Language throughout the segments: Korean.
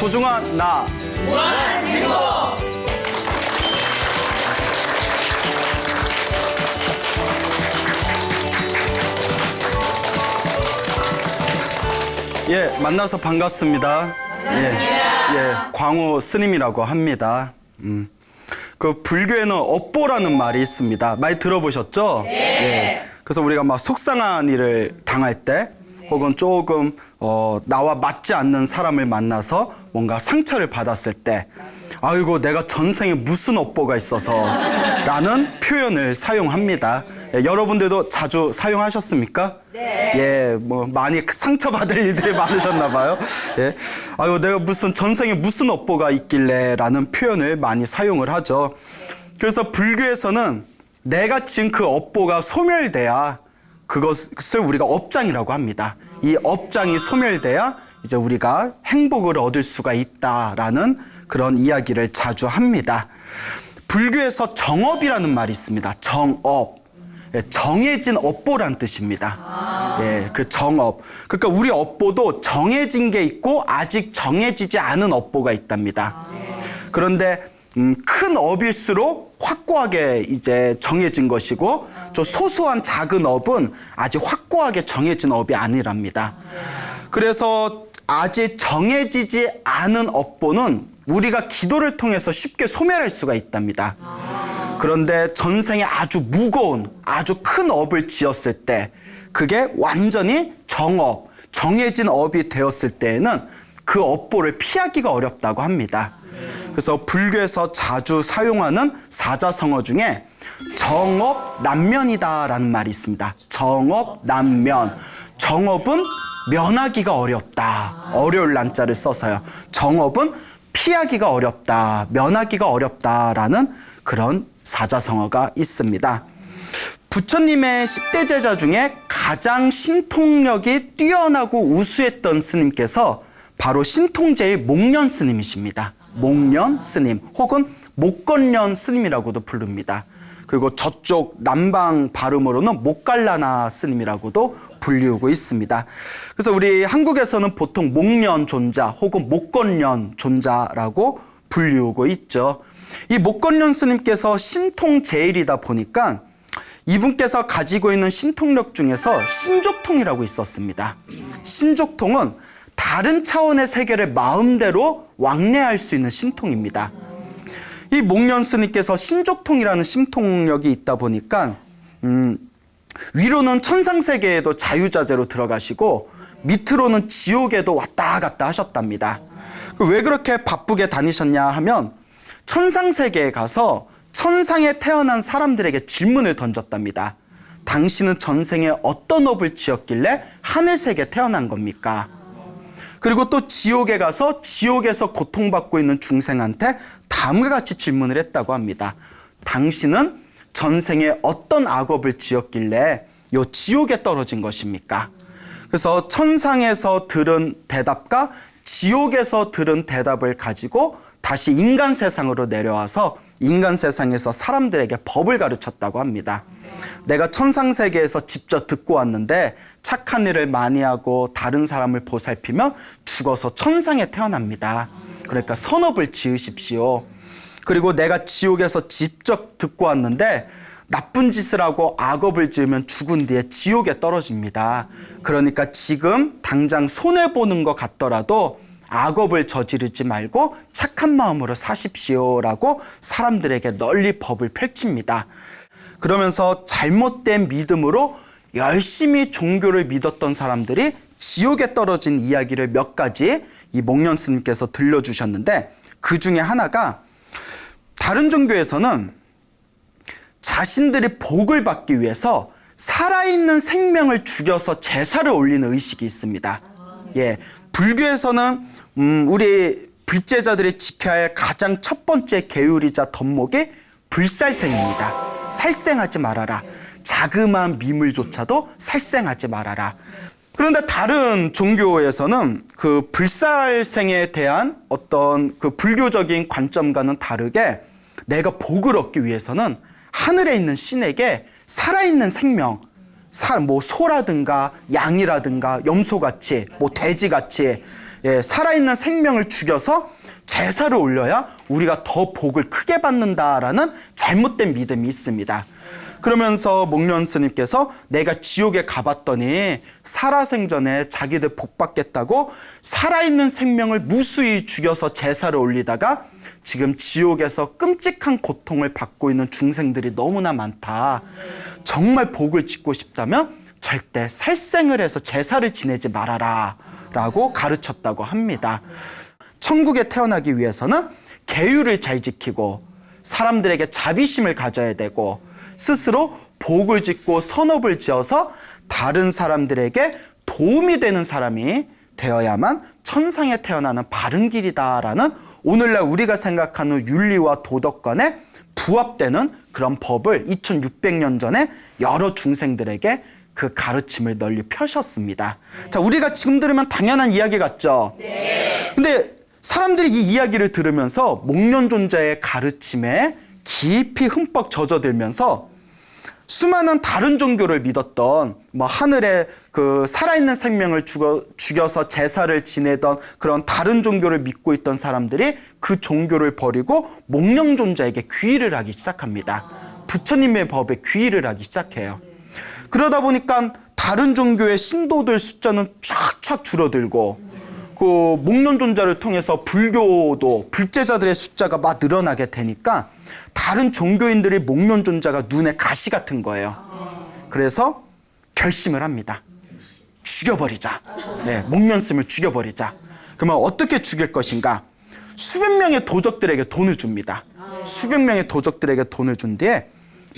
소중한 나. 예, 만나서 반갑습니다. 광호 스님이라고 합니다. 그 불교에는 업보라는 말이 있습니다. 많이 들어보셨죠? 예. 그래서 우리가 막 속상한 일을 당할 때 혹은 조금 나와 맞지 않는 사람을 만나서 뭔가 상처를 받았을 때 아이고 내가 전생에 무슨 업보가 있어서 라는 표현을 사용합니다. 예, 여러분들도 자주 사용하셨습니까? 네. 예, 뭐 많이 상처받을 일들이 많으셨나 봐요. 예. 아이고 내가 무슨 전생에 무슨 업보가 있길래 라는 표현을 많이 사용을 하죠. 그래서 불교에서는 내가 지은 그 업보가 소멸돼야 그것을 우리가 업장이라고 합니다. 이 업장이 소멸돼야 이제 우리가 행복을 얻을 수가 있다라는 그런 이야기를 자주 합니다. 불교에서 정업이라는 말이 있습니다. 정업. 예, 정해진 업보란 뜻입니다. 예, 그 정업. 그러니까 우리 업보도 정해진 게 있고 아직 정해지지 않은 업보가 있답니다. 그런데 큰 업일수록 확고하게 이제 정해진 것이고 저 소소한 작은 업은 아직 확고하게 정해진 업이 아니랍니다. 그래서 아직 정해지지 않은 업보는 우리가 기도를 통해서 쉽게 소멸할 수가 있답니다. 그런데 전생에 아주 무거운 아주 큰 업을 지었을 때 그게 완전히 정업, 정해진 업이 되었을 때에는 그 업보를 피하기가 어렵다고 합니다. 그래서 불교에서 자주 사용하는 사자성어 중에 정업난면이다라는 말이 있습니다. 정업난면. 정업은 면하기가 어렵다. 어려울 난자를 써서요. 정업은 피하기가 어렵다. 면하기가 어렵다라는 그런 사자성어가 있습니다. 부처님의 10대 제자 중에 가장 신통력이 뛰어나고 우수했던 스님께서 바로 신통제의 목련 스님이십니다. 목련 스님 혹은 목건련 스님이라고도 부릅니다. 그리고 저쪽 남방 발음으로는 목갈라나 스님이라고도 불리우고 있습니다. 그래서 우리 한국에서는 보통 목련 존자 혹은 목건련 존자라고 불리우고 있죠. 이 목건련 스님께서 신통제일이다 보니까 이분께서 가지고 있는 신통력 중에서 신족통이라고 있었습니다. 신족통은 다른 차원의 세계를 마음대로 왕래할 수 있는 신통입니다. 이 목련 스님께서 신족통이라는 신통력이 있다 보니까 위로는 천상세계에도 자유자재로 들어가시고 밑으로는 지옥에도 왔다 갔다 하셨답니다. 왜 그렇게 바쁘게 다니셨냐 하면 천상세계에 가서 천상에 태어난 사람들에게 질문을 던졌답니다. 당신은 전생에 어떤 업을 지었길래 하늘세계에 태어난 겁니까? 그리고 또 지옥에 가서 지옥에서 고통받고 있는 중생한테 다음과 같이 질문을 했다고 합니다. 당신은 전생에 어떤 악업을 지었길래 요 지옥에 떨어진 것입니까? 그래서 천상에서 들은 대답과 지옥에서 들은 대답을 가지고 다시 인간 세상으로 내려와서 인간 세상에서 사람들에게 법을 가르쳤다고 합니다. 내가 천상세계에서 직접 듣고 왔는데 착한 일을 많이 하고 다른 사람을 보살피면 죽어서 천상에 태어납니다. 그러니까 선업을 지으십시오. 그리고 내가 지옥에서 직접 듣고 왔는데 나쁜 짓을 하고 악업을 지으면 죽은 뒤에 지옥에 떨어집니다. 그러니까 지금 당장 손해보는 것 같더라도 악업을 저지르지 말고 착한 마음으로 사십시오라고 사람들에게 널리 법을 펼칩니다. 그러면서 잘못된 믿음으로 열심히 종교를 믿었던 사람들이 지옥에 떨어진 이야기를 몇 가지 이 목련 스님께서 들려주셨는데 그 중에 하나가 다른 종교에서는 자신들이 복을 받기 위해서 살아있는 생명을 죽여서 제사를 올리는 의식이 있습니다. 예, 불교에서는 우리 불제자들이 지켜야 할 가장 첫 번째 계율이자 덕목이 불살생입니다. 살생하지 말아라. 자그마한 미물조차도 살생하지 말아라. 그런데 다른 종교에서는 그 불살생에 대한 어떤 그 불교적인 관점과는 다르게 내가 복을 얻기 위해서는 하늘에 있는 신에게 살아있는 생명, 뭐 소라든가 양이라든가 염소같이 뭐 돼지같이 살아있는 생명을 죽여서 제사를 올려야 우리가 더 복을 크게 받는다라는 잘못된 믿음이 있습니다. 그러면서 목련 스님께서 내가 지옥에 가봤더니 살아생전에 자기들 복 받겠다고 살아있는 생명을 무수히 죽여서 제사를 올리다가 지금 지옥에서 끔찍한 고통을 받고 있는 중생들이 너무나 많다. 정말 복을 짓고 싶다면 절대 살생을 해서 제사를 지내지 말아라 라고 가르쳤다고 합니다. 천국에 태어나기 위해서는 계율을 잘 지키고 사람들에게 자비심을 가져야 되고 스스로 복을 짓고 선업을 지어서 다른 사람들에게 도움이 되는 사람이 되어야만 천상에 태어나는 바른 길이다라는 오늘날 우리가 생각하는 윤리와 도덕관에 부합되는 그런 법을 2600년 전에 여러 중생들에게 그 가르침을 널리 펴셨습니다. 자, 우리가 지금 들으면 당연한 이야기 같죠? 네. 근데 사람들이 이 이야기를 들으면서 목련존자의 가르침에 깊이 흠뻑 젖어들면서 수많은 다른 종교를 믿었던 하늘에 그 살아있는 생명을 죽여서 제사를 지내던 그런 다른 종교를 믿고 있던 사람들이 그 종교를 버리고 목련존자에게 귀의를 하기 시작합니다. 부처님의 법에 귀의를 하기 시작해요. 그러다 보니까 다른 종교의 신도들 숫자는 쫙쫙 줄어들고 그 목련존자를 통해서 불교도 불제자들의 숫자가 막 늘어나게 되니까 다른 종교인들이 목련존자가 눈에 가시 같은 거예요. 그래서 결심을 합니다. 죽여버리자. 목련스님을 죽여버리자. 그러면 어떻게 죽일 것인가? 수백 명의 도적들에게 돈을 줍니다. 수백 명의 도적들에게 돈을 준 뒤에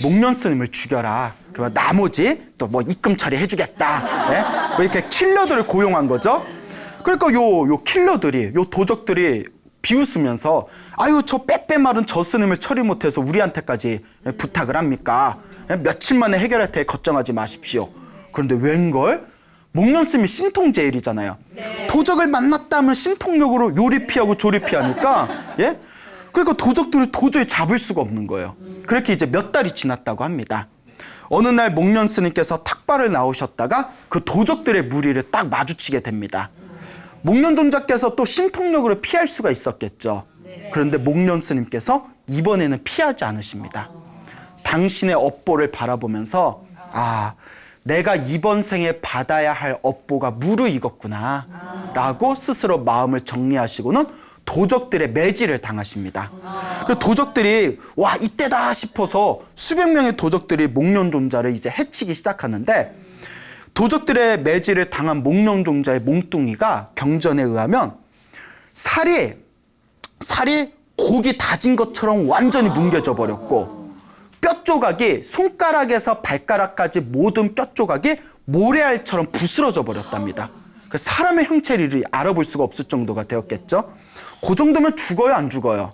목련스님을 죽여라. 그러면 나머지 또 입금 처리해주겠다. 이렇게 킬러들을 고용한 거죠. 그러니까 요 킬러들이, 요 도적들이 비웃으면서 아유 저 빼빼 마른 저 스님을 처리 못해서 우리한테까지 부탁을 합니까? 며칠 만에 해결할 테니 걱정하지 마십시오. 그런데 웬걸? 목련스님이 신통제일이잖아요. 네. 도적을 만났다 하면 신통력으로 요리 피하고 조리 피하니까 그러니까 도적들을 도저히 잡을 수가 없는 거예요. 그렇게 이제 몇 달이 지났다고 합니다. 어느 날 목련스님께서 탁발을 나오셨다가 그 도적들의 무리를 딱 마주치게 됩니다. 목련존자께서 또 신통력으로 피할 수가 있었겠죠. 그런데 목련스님께서 이번에는 피하지 않으십니다. 당신의 업보를 바라보면서 내가 이번 생에 받아야 할 업보가 무르익었구나 라고 스스로 마음을 정리하시고는 도적들의 매질을 당하십니다. 그 도적들이 와 이때다 싶어서 수백 명의 도적들이 목련존자를 이제 해치기 시작하는데 도적들의 매질을 당한 목련존자의 몸뚱이가 경전에 의하면 살이 고기 다진 것처럼 완전히 뭉개져 버렸고 뼈 조각이 손가락에서 발가락까지 모든 뼈 조각이 모래알처럼 부스러져 버렸답니다. 사람의 형체를 알아볼 수가 없을 정도가 되었겠죠. 그 정도면 죽어요, 안 죽어요?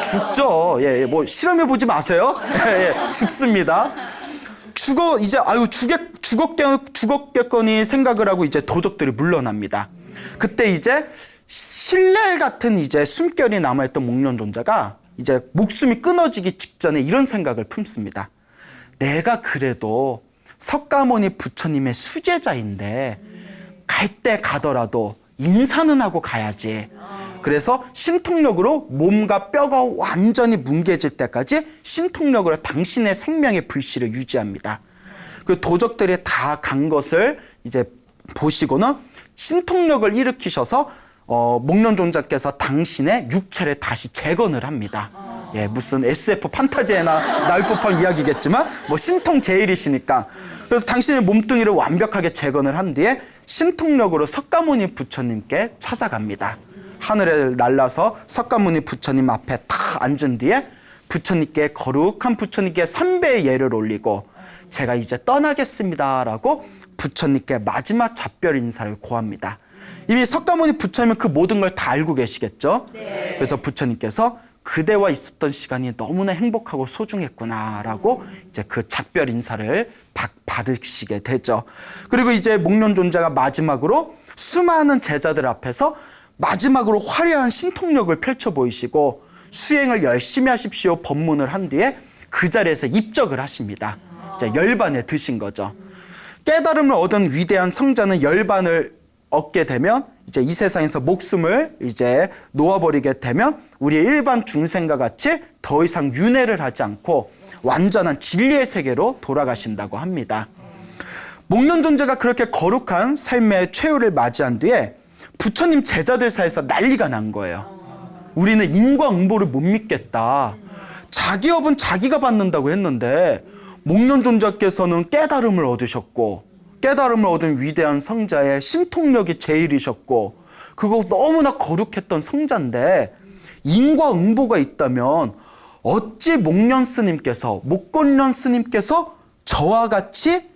죽죠. 실험해보지 마세요. 죽습니다. 죽었겠거니 생각을 하고 이제 도적들이 물러납니다. 그때 이제 신랄 같은 이제 숨결이 남아있던 목련존자가 이제 목숨이 끊어지기 직전에 이런 생각을 품습니다. 내가 그래도 석가모니 부처님의 수제자인데 갈 때 가더라도 인사는 하고 가야지. 그래서 신통력으로 몸과 뼈가 완전히 뭉개질 때까지 신통력으로 당신의 생명의 불씨를 유지합니다. 그 도적들이 다 간 것을 이제 보시고는 신통력을 일으키셔서 목련존자께서 당신의 육체를 다시 재건을 합니다. 무슨 SF 판타지에나 나올 법한 이야기겠지만 신통제일이시니까 그래서 당신의 몸뚱이를 완벽하게 재건을 한 뒤에 신통력으로 석가모니 부처님께 찾아갑니다. 하늘에 날라서 석가모니 부처님 앞에 탁 앉은 뒤에 거룩한 부처님께 3배의 예를 올리고 제가 이제 떠나겠습니다 라고 부처님께 마지막 작별 인사를 고합니다. 이미 석가모니 부처님은 그 모든 걸 다 알고 계시겠죠? 네. 그래서 부처님께서 그대와 있었던 시간이 너무나 행복하고 소중했구나라고 이제 그 작별 인사를 받으시게 되죠. 그리고 이제 목련존자가 마지막으로 수많은 제자들 앞에서 마지막으로 화려한 신통력을 펼쳐 보이시고 수행을 열심히 하십시오 법문을 한 뒤에 그 자리에서 입적을 하십니다. 이제 열반에 드신 거죠. 깨달음을 얻은 위대한 성자는 열반을 얻게 되면 이제 이 세상에서 목숨을 이제 놓아버리게 되면 우리의 일반 중생과 같이 더 이상 윤회를 하지 않고 완전한 진리의 세계로 돌아가신다고 합니다. 목련 존재가 그렇게 거룩한 삶의 최후를 맞이한 뒤에 부처님 제자들 사이에서 난리가 난 거예요. 우리는 인과응보를 못 믿겠다. 자기 업은 자기가 받는다고 했는데 목련 존재께서는 깨달음을 얻으셨고 깨달음을 얻은 위대한 성자의 신통력이 제일이셨고 그거 너무나 거룩했던 성자인데 인과응보가 있다면 어찌 목련 스님께서 목건련 스님께서 저와 같이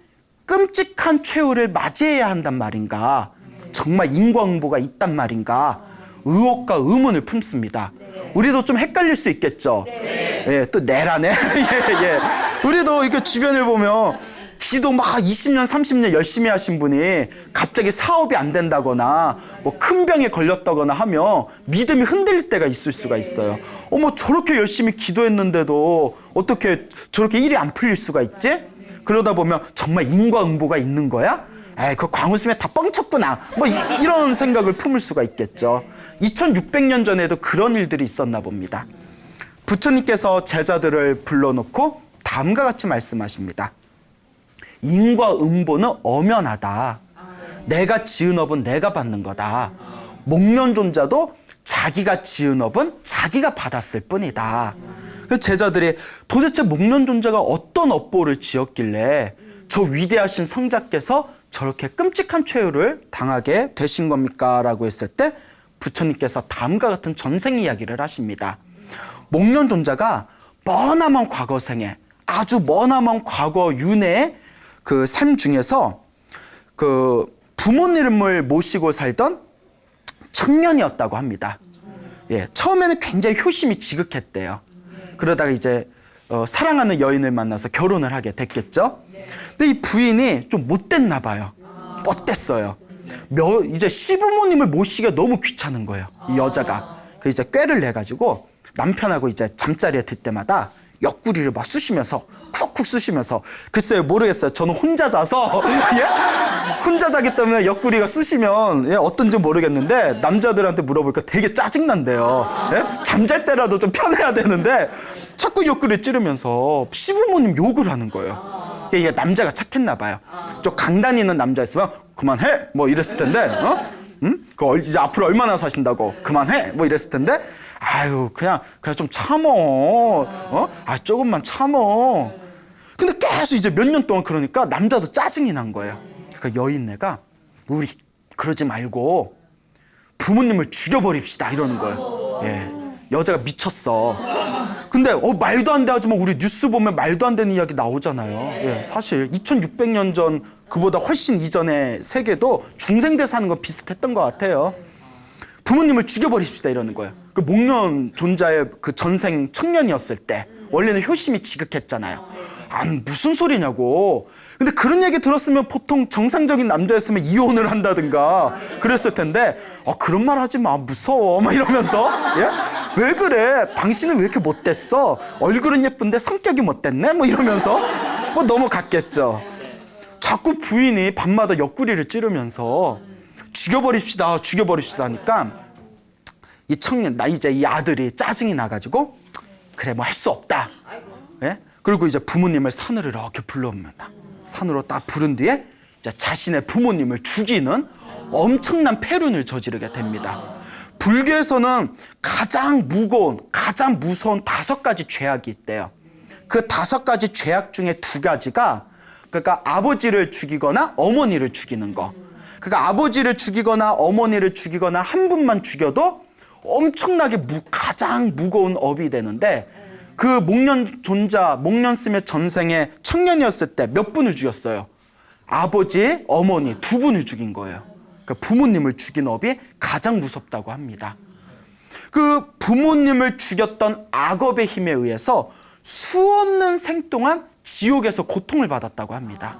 끔찍한 최후를 맞이해야 한단 말인가? 정말 인과응보가 있단 말인가? 의혹과 의문을 품습니다. 우리도 좀 헷갈릴 수 있겠죠. 예, 또 내라네. 예, 예. 우리도 이렇게 주변을 보면 기도 막 20년, 30년 열심히 하신 분이 갑자기 사업이 안 된다거나 뭐 큰 병에 걸렸다거나 하면 믿음이 흔들릴 때가 있을 수가 있어요. 어머, 저렇게 열심히 기도했는데도 어떻게 저렇게 일이 안 풀릴 수가 있지? 그러다 보면 정말 인과응보가 있는 거야? 에이, 그 광우스님이 다 뻥쳤구나. 뭐 이런 생각을 품을 수가 있겠죠. 2600년 전에도 그런 일들이 있었나 봅니다. 부처님께서 제자들을 불러놓고 다음과 같이 말씀하십니다. 인과응보는 엄연하다. 내가 지은 업은 내가 받는 거다. 목련존자도 자기가 지은 업은 자기가 받았을 뿐이다. 제자들이 도대체 목련존자가 어떤 업보를 지었길래 저 위대하신 성자께서 저렇게 끔찍한 최후를 당하게 되신 겁니까? 라고 했을 때 부처님께서 다음과 같은 전생 이야기를 하십니다. 목련존자가 머나먼 과거 생에 아주 머나먼 과거 윤회의 그 삶 중에서 그 부모님을 모시고 살던 청년이었다고 합니다. 예, 처음에는 굉장히 효심이 지극했대요. 그러다가 이제 사랑하는 여인을 만나서 결혼을 하게 됐겠죠. 근데 이 부인이 좀 못됐나 봐요. 못됐어요. 이제 시부모님을 모시기가 너무 귀찮은 거예요. 이 여자가. 그 이제 꾀를 내가지고 남편하고 이제 잠자리에 들 때마다 옆구리를 막 쑤시면서 쿡쿡 쑤시면서 글쎄요, 모르겠어요. 저는 혼자 자서 예? 혼자 자기 때문에 옆구리가 쑤시면 예? 어떤지 모르겠는데 남자들한테 물어보니까 되게 짜증난대요. 예? 잠잘 때라도 좀 편해야 되는데 자꾸 옆구리 찌르면서 시부모님 욕을 하는 거예요. 이게 남자가 착했나 봐요. 좀 강단 있는 남자였으면 그만해 뭐 이랬을 텐데 응? 그 이제 앞으로 얼마나 사신다고 그만해 뭐 이랬을 텐데 아유 그냥 좀 참어 조금만 참어. 근데 계속 이제 몇 년 동안 그러니까 남자도 짜증이 난 거예요. 그러니까 여인네가 우리 그러지 말고 부모님을 죽여버립시다 이러는 거예요. 예, 여자가 미쳤어. 근데 말도 안 돼 하지만 우리 뉴스 보면 말도 안 되는 이야기 나오잖아요. 예, 사실 2600년 전 그보다 훨씬 이전의 세계도 중생들 사는 건 비슷했던 것 같아요. 부모님을 죽여버립시다 이러는 거예요. 그 목련 존자의 그 전생 청년이었을 때 원래는 효심이 지극했잖아요. 아니 무슨 소리냐고. 근데 그런 얘기 들었으면 보통 정상적인 남자였으면 이혼을 한다든가 그랬을 텐데 그런 말 하지 마 무서워 막 이러면서 예? 왜 그래? 당신은 왜 이렇게 못됐어? 얼굴은 예쁜데 성격이 못됐네? 뭐 이러면서 뭐 넘어갔겠죠. 자꾸 부인이 밤마다 옆구리를 찌르면서 죽여버립시다 하니까 이 청년 이제 이 아들이 짜증이 나가지고 그래 뭐 할 수 없다. 예? 그리고 이제 부모님을 산으로 이렇게 불러옵니다. 산으로 딱 부른 뒤에 이제 자신의 부모님을 죽이는 엄청난 패륜을 저지르게 됩니다. 불교에서는 가장 무거운, 가장 무서운 5가지 죄악이 있대요. 그 5가지 죄악 중에 2가지가 그러니까 아버지를 죽이거나 어머니를 죽이는 거. 그러니까 아버지를 죽이거나 어머니를 죽이거나 한 분만 죽여도 엄청나게 가장 무거운 업이 되는데 그 목련스님의 전생에 청년이었을 때 몇 분을 죽였어요? 아버지, 어머니 2분을 죽인 거예요. 그러니까 부모님을 죽인 업이 가장 무섭다고 합니다. 그 부모님을 죽였던 악업의 힘에 의해서 수없는 생 동안 지옥에서 고통을 받았다고 합니다.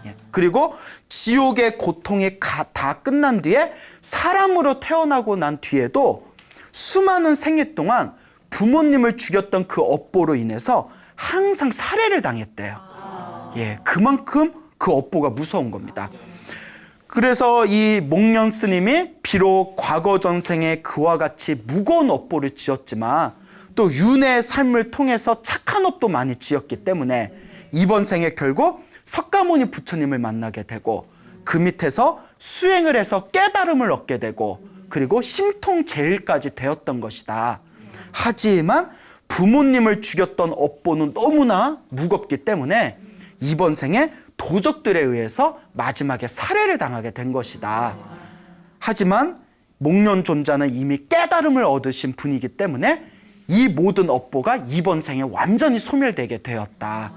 예. 그리고 지옥의 고통이 다 끝난 뒤에 사람으로 태어나고 난 뒤에도 수많은 생애 동안 부모님을 죽였던 그 업보로 인해서 항상 살해를 당했대요. 예, 그만큼 그 업보가 무서운 겁니다. 그래서 이 목련 스님이 비록 과거 전생에 그와 같이 무거운 업보를 지었지만 또 윤회의 삶을 통해서 착한 업도 많이 지었기 때문에 이번 생에 결국 석가모니 부처님을 만나게 되고 그 밑에서 수행을 해서 깨달음을 얻게 되고 그리고 신통제일까지 되었던 것이다. 하지만 부모님을 죽였던 업보는 너무나 무겁기 때문에 이번 생에 도적들에 의해서 마지막에 살해를 당하게 된 것이다. 하지만 목련존자는 이미 깨달음을 얻으신 분이기 때문에 이 모든 업보가 이번 생에 완전히 소멸되게 되었다.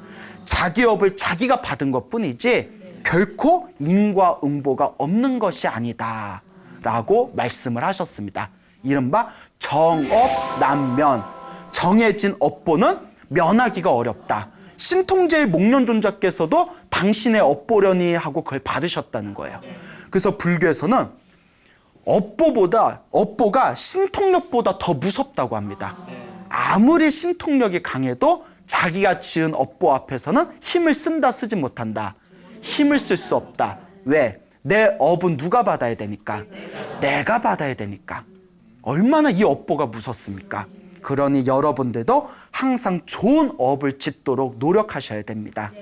자기 업을 자기가 받은 것뿐이지 결코 인과 응보가 없는 것이 아니다 라고 말씀을 하셨습니다. 이른바 정업난면, 정해진 업보는 면하기가 어렵다. 신통제의 목련존자께서도 당신의 업보려니 하고 그걸 받으셨다는 거예요. 그래서 불교에서는 업보가 신통력보다 더 무섭다고 합니다. 아무리 신통력이 강해도 자기가 지은 업보 앞에서는 힘을 쓴다 쓰지 못한다. 힘을 쓸 수 없다. 왜? 내 업은 누가 받아야 되니까? 내가 받아야 되니까. 얼마나 이 업보가 무섭습니까? 그러니 여러분들도 항상 좋은 업을 짓도록 노력하셔야 됩니다.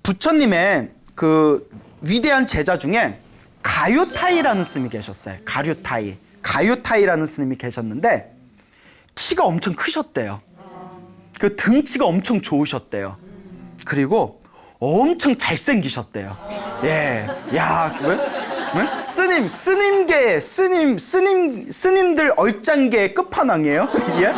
부처님의 그 위대한 제자 중에 가유타이라는 스님이 계셨어요. 가유타이라는 스님이 계셨는데 키가 엄청 크셨대요. 그 등치가 엄청 좋으셨대요. 그리고 엄청 잘생기셨대요. 예, 야, 왜? 스님들 얼짱계의 끝판왕이에요. 예?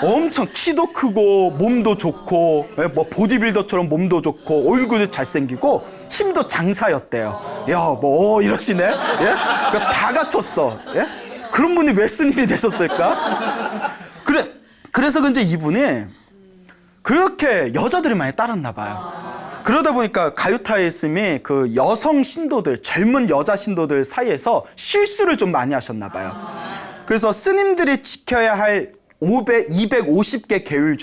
엄청 키도 크고 몸도 좋고 뭐 보디빌더처럼 몸도 좋고 얼굴도 잘생기고 힘도 장사였대요. 야, 뭐 이러시네. 예? 그러니까 다 갖췄어. 예? 그런 분이 왜 스님이 되셨을까? 그래서 근데 이분이 그렇게 여자들이 많이 따랐나 봐요. 그러다 보니까 가유타이 스님이 그 여성 신도들, 젊은 여자 신도들 사이에서 실수를 좀 많이 하셨나 봐요. 그래서 스님들이 지켜야 할 250개 계율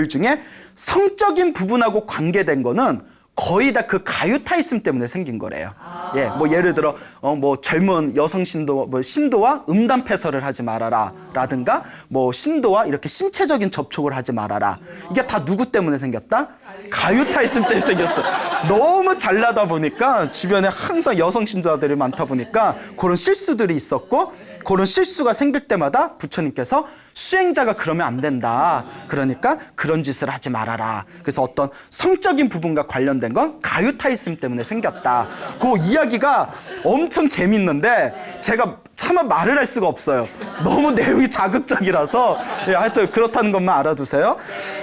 중에 성적인 부분하고 관계된 거는 거의 다 그 가유타이씀 때문에 생긴 거래요. 예, 뭐 예를 들어 뭐 젊은 여성 신도, 뭐 신도와 음담패설을 하지 말아라 라든가 뭐 신도와 이렇게 신체적인 접촉을 하지 말아라. 이게 다 누구 때문에 생겼다? 가유타이씀 때문에 생겼어. 너무 잘나다 보니까 주변에 항상 여성 신자들이 많다 보니까 그런 실수들이 있었고, 그런 실수가 생길 때마다 부처님께서 수행자가 그러면 안 된다. 그러니까 그런 짓을 하지 말아라. 그래서 어떤 성적인 부분과 관련된 건 가유타이즘 때문에 생겼다. 그 이야기가 엄청 재밌는데 제가 차마 말을 할 수가 없어요. 너무 내용이 자극적이라서. 예, 하여튼 그렇다는 것만 알아두세요.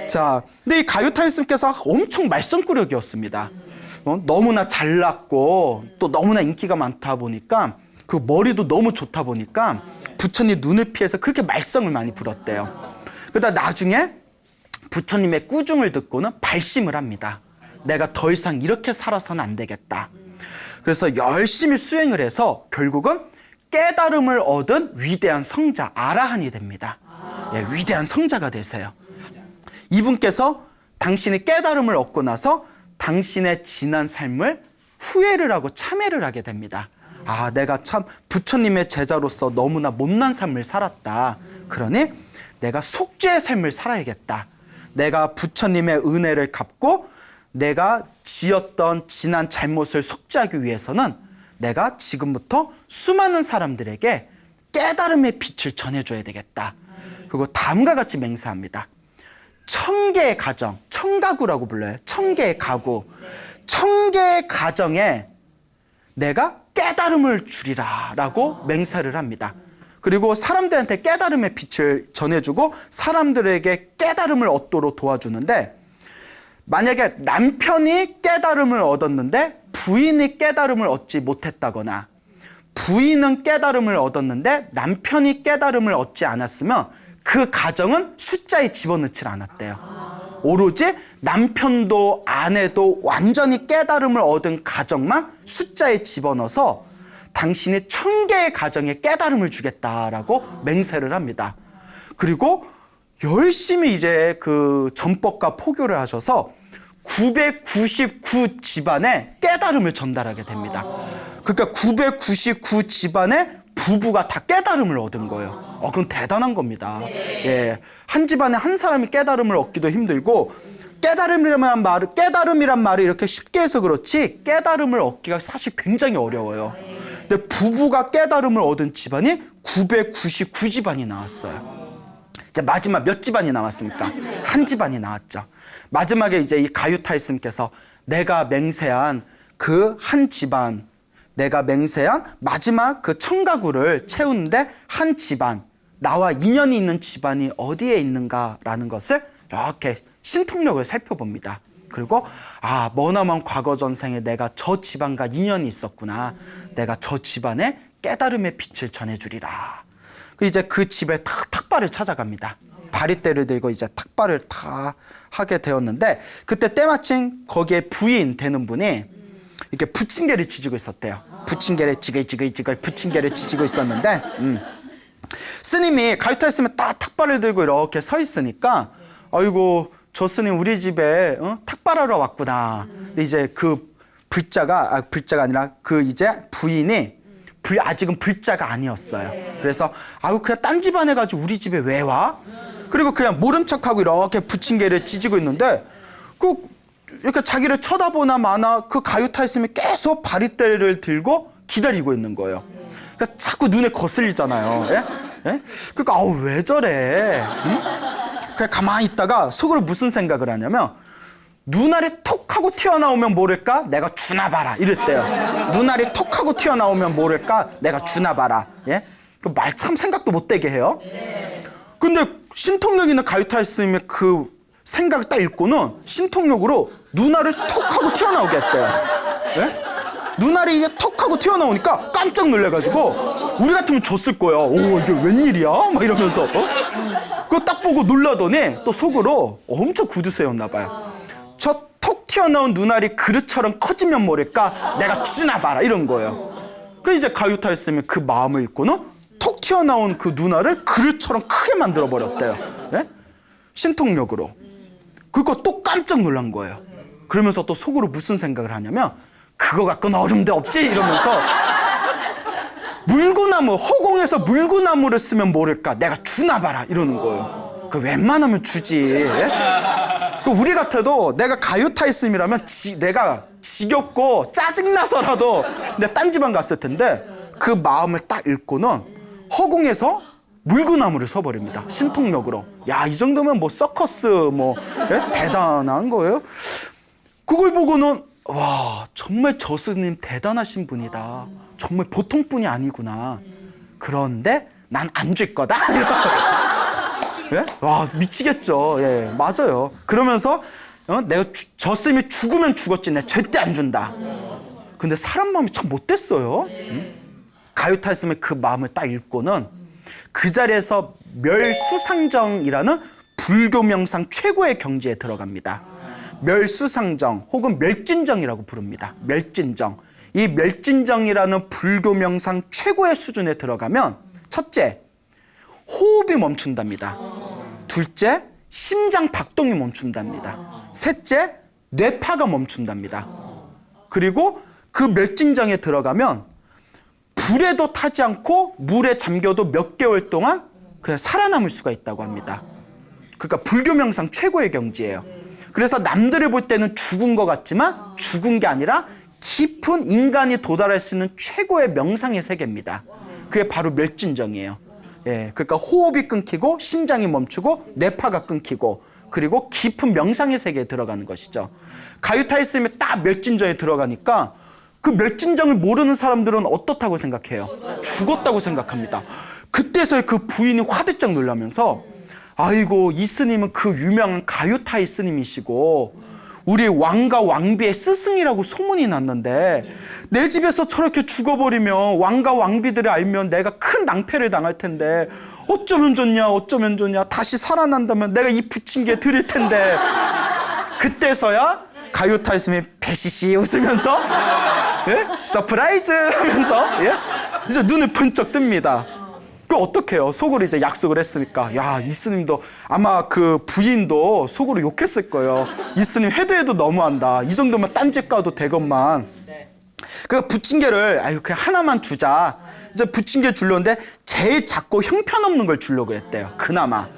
자, 근데 이 가유타이즘께서 엄청 말썽꾸러기였습니다. 너무나 잘났고 또 너무나 인기가 많다 보니까 그 머리도 너무 좋다 보니까 부처님 눈을 피해서 그렇게 말썽을 많이 부렸대요. 그러다 나중에 부처님의 꾸중을 듣고는 발심을 합니다. 내가 더 이상 이렇게 살아서는 안 되겠다. 그래서 열심히 수행을 해서 결국은 깨달음을 얻은 위대한 성자, 아라한이 됩니다. 예, 위대한 성자가 되세요. 이분께서 당신이 깨달음을 얻고 나서 당신의 지난 삶을 후회를 하고 참회를 하게 됩니다. 아, 내가 참 부처님의 제자로서 너무나 못난 삶을 살았다. 그러니 내가 속죄의 삶을 살아야겠다. 내가 부처님의 은혜를 갚고 내가 지었던 지난 잘못을 속죄하기 위해서는 내가 지금부터 수많은 사람들에게 깨달음의 빛을 전해줘야 되겠다. 그리고 다음과 같이 맹세합니다. 1000개의 가정, 청가구라고 불러요. 1000개의 가구. 1000개의 가정에 내가 깨달음을 주리라 라고 맹세를 합니다. 그리고 사람들한테 깨달음의 빛을 전해주고 사람들에게 깨달음을 얻도록 도와주는데, 만약에 남편이 깨달음을 얻었는데 부인이 깨달음을 얻지 못했다거나, 부인은 깨달음을 얻었는데 남편이 깨달음을 얻지 않았으면 그 가정은 숫자에 집어넣지 않았대요. 오로지 남편도 아내도 완전히 깨달음을 얻은 가정만 숫자에 집어넣어서 당신이 1000개의 가정에 깨달음을 주겠다라고 맹세를 합니다. 그리고 열심히 이제 그 전법과 포교를 하셔서 999 집안에 깨달음을 전달하게 됩니다. 그러니까 999 집안의 부부가 다 깨달음을 얻은 거예요. 그건 대단한 겁니다. 예, 한 집안에 한 사람이 깨달음을 얻기도 힘들고, 깨달음이란 말을 이렇게 쉽게 해서 그렇지 깨달음을 얻기가 사실 굉장히 어려워요. 근데 부부가 깨달음을 얻은 집안이 999 집안이 나왔어요. 이제 마지막 몇 집안이 남았습니까? 한 집안이 나왔죠. 마지막에 이제 이 가유타이스님께서 내가 맹세한 그 한 집안, 내가 맹세한 마지막 그 청가구를 채우는데 한 집안, 나와 인연이 있는 집안이 어디에 있는가라는 것을 이렇게 신통력을 살펴봅니다. 그리고 머나먼 과거 전생에 내가 저 집안과 인연이 있었구나. 내가 저 집안에 깨달음의 빛을 전해주리라. 이제 그 집에 탁발을 찾아갑니다. 바리떼를 들고 이제 탁발을 다 하게 되었는데, 그때 때마침 거기에 부인 되는 분이 이렇게 부침개를 지지고 있었대요. 부침개를 지글지글 부침개를 지지고 있었는데, 스님이 가유타이스님이 딱 탁발을 들고 이렇게 서 있으니까, 아이고 저 스님 우리 집에 탁발하러 왔구나. 근데 이제 그 불자가 아니라 그 이제 부인이 아직은 불자가 아니었어요. 그래서 그냥 딴 집안에 가지고 우리 집에 왜 와? 그리고 그냥 모른 척하고 이렇게 부침개를 지지고 있는데, 이렇게 자기를 쳐다보나 마나 그 가유타이스님이 계속 바리떼를 들고 기다리고 있는 거예요. 그러니까 자꾸 눈에 거슬리잖아요. 예? 예? 그러니까 왜 저래? 응? 그냥 가만히 있다가 속으로 무슨 생각을 하냐면, 눈알이 톡 하고 튀어나오면 모를까? 내가 주나 봐라. 이랬대요. 눈알이 톡 하고 튀어나오면 모를까? 내가 주나 봐라. 예? 말 참 생각도 못 되게 해요. 근데 신통력 있는 가유타이스님의 그 생각을 딱 읽고는 신통력으로 눈알을 톡 하고 튀어나오게 했대요. 예? 눈알이 이게 톡 하고 튀어나오니까 깜짝 놀래가지고, 우리 같으면 줬을 거야. 이게 웬일이야? 막 이러면서. 그거 딱 보고 놀라더니 또 속으로 엄청 구두쇠였나 봐요. 저 톡 튀어나온 눈알이 그릇처럼 커지면 모를까? 내가 주나 봐라. 이런 거예요. 이제 가유타이스님이 그 마음을 읽고는 톡 튀어나온 그 눈알을 그릇처럼 크게 만들어 버렸대요. 예? 신통력으로. 그거 또 깜짝 놀란 거예요. 그러면서 또 속으로 무슨 생각을 하냐면, 그거 갖고는 어림도 없지? 이러면서 물구나무, 허공에서 물구나무를 쓰면 모를까? 내가 주나 봐라. 이러는 거예요. 웬만하면 주지. 예? 우리 같아도 내가 가유타이스님이라면 내가 지겹고 짜증나서라도 내 딴 집안 갔을 텐데, 그 마음을 딱 읽고는 허공에서 물구나무를 서버립니다. 신통력으로. 이 정도면 서커스 예? 대단한 거예요. 그걸 보고는 정말 저 스님 대단하신 분이다. 정말 보통 분이 아니구나. 그런데 난 안 줄 거다. 예? 미치겠죠. 예, 맞아요. 그러면서 내가 저 스님이 죽으면 죽었지 내 절대 안 준다. 근데 사람 마음이 참 못됐어요. 가유타이스님의 그 마음을 딱 읽고는 그 자리에서 멸수상정이라는 불교 명상 최고의 경지에 들어갑니다. 멸수상정 혹은 멸진정이라고 부릅니다. 멸진정. 이 멸진정이라는 불교 명상 최고의 수준에 들어가면, 첫째, 호흡이 멈춘답니다. 둘째, 심장 박동이 멈춘답니다. 셋째, 뇌파가 멈춘답니다. 그리고 그 멸진정에 들어가면 불에도 타지 않고 물에 잠겨도 몇 개월 동안 그냥 살아남을 수가 있다고 합니다. 그러니까 불교 명상 최고의 경지예요. 그래서 남들이 볼 때는 죽은 것 같지만 죽은 게 아니라 깊은 인간이 도달할 수 있는 최고의 명상의 세계입니다. 그게 바로 멸진정이에요. 예, 그러니까 호흡이 끊기고 심장이 멈추고 뇌파가 끊기고, 그리고 깊은 명상의 세계에 들어가는 것이죠. 가유타이스님이 딱 멸진정에 들어가니까 그 멸진정을 모르는 사람들은 어떻다고 생각해요? 죽었다고 생각합니다. 그때서야 그 부인이 화들짝 놀라면서, 아이고 이 스님은 그 유명한 가유타이 스님이시고 우리 왕과 왕비의 스승이라고 소문이 났는데, 내 집에서 저렇게 죽어버리면 왕과 왕비들이 알면 내가 큰 낭패를 당할 텐데 어쩌면 좋냐, 다시 살아난다면 내가 이 부침개 드릴 텐데. 그때서야 가유타이 스님이 배시시 웃으면서 서프라이즈 하면서 이제 눈을 번쩍 뜹니다. 그 어떡해요? 속으로 이제 약속을 했으니까. 야, 이 스님도 아마 그 부인도 속으로 욕했을 거예요. 이 스님 해도 너무한다. 이 정도면 딴집 가도 되건만. 그 부침개를 아유 그냥 하나만 주자. 이제 부침개 주려는데 제일 작고 형편없는 걸 주려고 그랬대요. 그나마.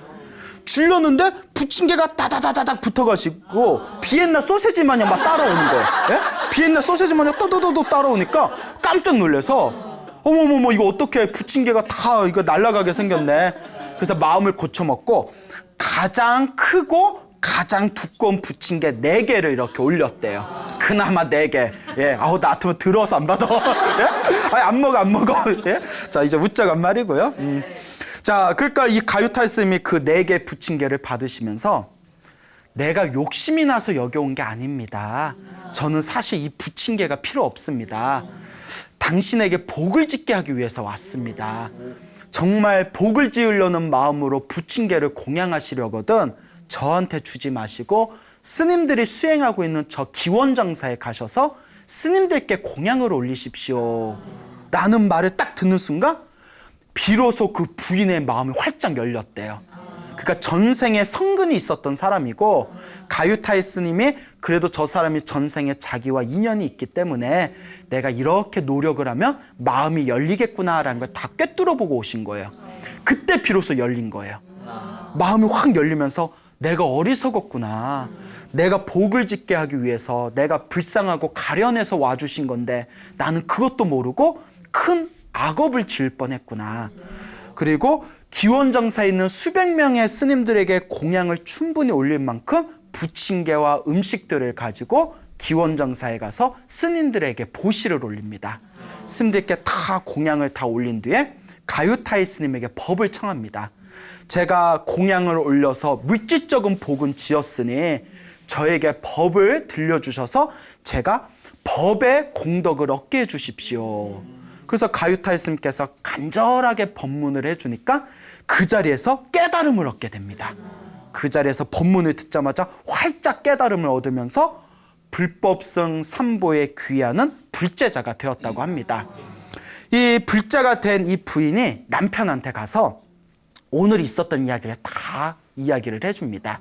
주려는데 부침개가 다다다다닥 붙어가지고 비엔나 소세지 마냥 막 따라오는 거예요. 예? 비엔나 소세지 마냥 또또또또 따라오니까 깜짝 놀라서 어머머머 이거 어떡해, 부침개가 다 이거 날아가게 생겼네. 그래서 마음을 고쳐먹고 가장 크고 가장 두꺼운 부침개 4개를 이렇게 올렸대요. 그나마 4개. 예, 아우 나 같으면 들어서 안 받아. 예? 아니 안 먹어. 예? 자 이제 웃자간 말이고요. 자, 그러니까 이 가유타이 스님이 그 4개 부침개를 받으시면서 내가 욕심이 나서 여기 온 게 아닙니다. 저는 사실 이 부침개가 필요 없습니다. 당신에게 복을 짓게 하기 위해서 왔습니다. 정말 복을 지으려는 마음으로 부침개를 공양하시려거든 저한테 주지 마시고 스님들이 수행하고 있는 저 기원정사에 가셔서 스님들께 공양을 올리십시오. 라는 말을 딱 듣는 순간 비로소 그 부인의 마음이 활짝 열렸대요. 그러니까 전생에 성근이 있었던 사람이고 가유타이 스님이 그래도 저 사람이 전생에 자기와 인연이 있기 때문에 내가 이렇게 노력을 하면 마음이 열리겠구나라는 걸 다 꿰뚫어보고 오신 거예요. 그때 비로소 열린 거예요. 마음이 확 열리면서 내가 어리석었구나. 내가 복을 짓게 하기 위해서 내가 불쌍하고 가련해서 와주신 건데 나는 그것도 모르고 큰 악업을 지을 뻔했구나. 그리고 기원정사에 있는 수백 명의 스님들에게 공양을 충분히 올릴 만큼 부침개와 음식들을 가지고 기원정사에 가서 스님들에게 보시를 올립니다. 스님들께 다 공양을 다 올린 뒤에 가유타이 스님에게 법을 청합니다. 제가 공양을 올려서 물질적인 복은 지었으니 저에게 법을 들려주셔서 제가 법의 공덕을 얻게 해주십시오. 그래서 가유타이 스님께서 간절하게 법문을 해주니까 그 자리에서 깨달음을 얻게 됩니다. 그 자리에서 법문을 듣자마자 활짝 깨달음을 얻으면서 불법성 삼보에 귀하는 불제자가 되었다고 합니다. 이 불자가 된 이 부인이 남편한테 가서 오늘 있었던 이야기를 다 이야기를 해줍니다.